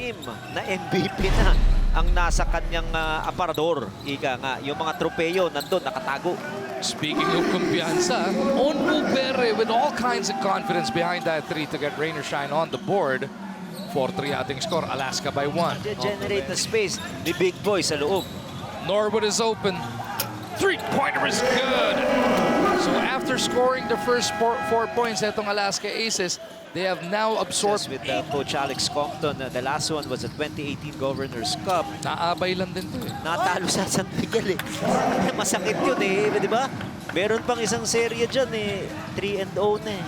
anim na MVP na ang nasa kanyang aparador. Ika nga, yung mga tropeyo nandun, nakatago. Speaking of kumpiyansa, Onwubere with all kinds of confidence behind that three to get rain or shine on the board. 4-3 ating score, Alaska by 1. Generate the space ni Big Boy sa loob. Norwood is open. Three-pointer is good. So after scoring the first 4 points itong Alaska Aces, they have now absorbed With Coach Alex Compton, the last one was the 2018 Governor's Cup. Naabay lang din to eh. Natalo sa San Miguel eh. Masakit yun eh, di ba? Meron pang isang serye dyan eh, 3-0 na eh.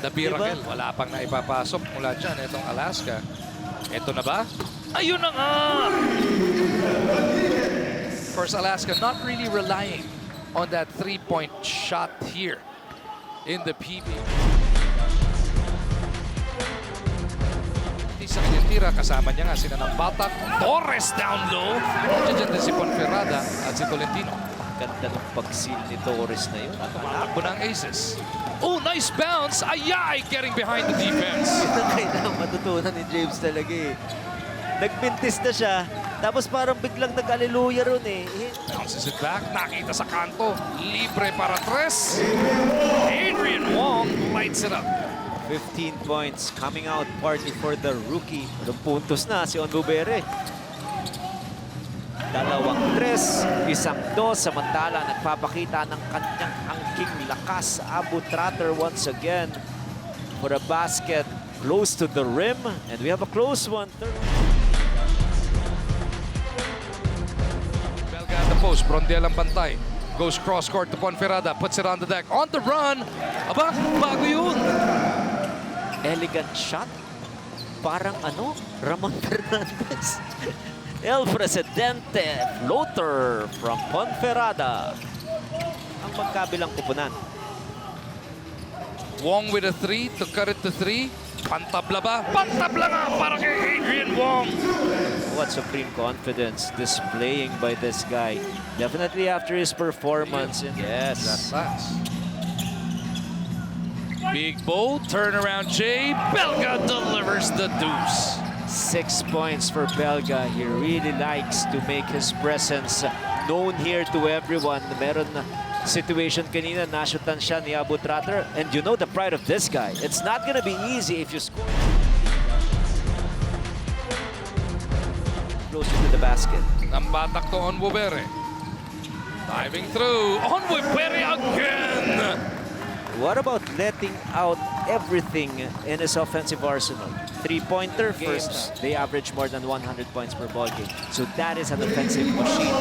The Miracle, wala pang naipapasok mula dyan itong Alaska. Ito na ba? Ayun na nga! Of course, Alaska not really relying on that three-point shot here in the PBA. Sa kanyang tira, kasama niya nga sina ng Batak, Torres down low. Diyan din si Ponferrada at si Tolentino. Ganda ng pag-seal ni Torres na yun. Tumatakbo ng Aces. Oh, nice bounce! Ayay! Getting behind the defense. Ito ang kailangan matutunan ni James talaga eh. Nagmintis na siya, tapos parang biglang nag-aleluya ron eh. Bounces it back. Nakita sa kanto. Libre para tres. Adrian Wong lights it up. 15 points coming out party for the rookie. Anong puntos na si Onwubere? 2-3, 1-2, samantala nagpapakita ng kanyang angking lakas. Abu Tratter once again for a basket close to the rim, and we have a close one. Belga at the post. Brondel ang bantay. Goes cross court to Ponferrada. Puts it on the deck. On the run. Aba, bago yun. Elegant shot. Parang ano? Ramon Fernandez. El Presidente floater from Ponferrada. Ang magkabilang kupunan. Wong with a 3 to cut it to 3. Pantabla ba? Pantabla nga para kay Adrian Wong. What supreme confidence displaying by this guy. Definitely after his performance. Yes. That pass. Big Bo, turnaround Jay. Belga delivers the deuce. 6 points for Belga. He really likes to make his presence known here to everyone. Meron na situation kanina, nashutan siya ni Abu Tratter. And you know the pride of this guy. It's not gonna be easy if you score. Closer to the basket. Nambatak to Onwubere. Diving through. Onwubere again! What about letting out everything in his offensive arsenal? Three-pointer first. They average more than 100 points per ball game. So that is an offensive machine.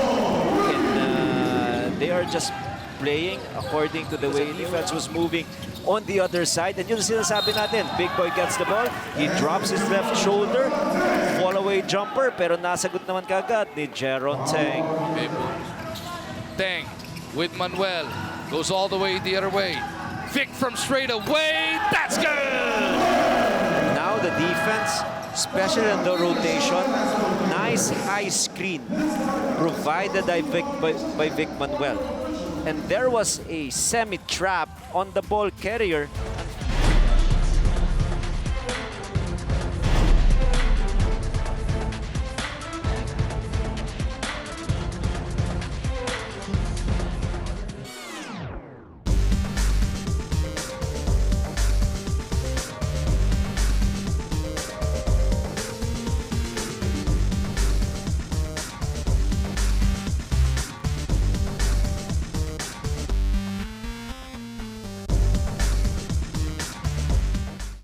And they are just playing according to the way defense was moving on the other side. And yun sinasabi natin, Big Boy gets the ball, he drops his left shoulder, fall-away jumper, pero nasagot naman kagad ni Jeron Teng. Teng with Manuel. Goes all the way the other way. Vic from straight away. That's good! Now the defense, especially on the rotation, nice high screen provided by Vic Manuel. And there was a semi-trap on the ball carrier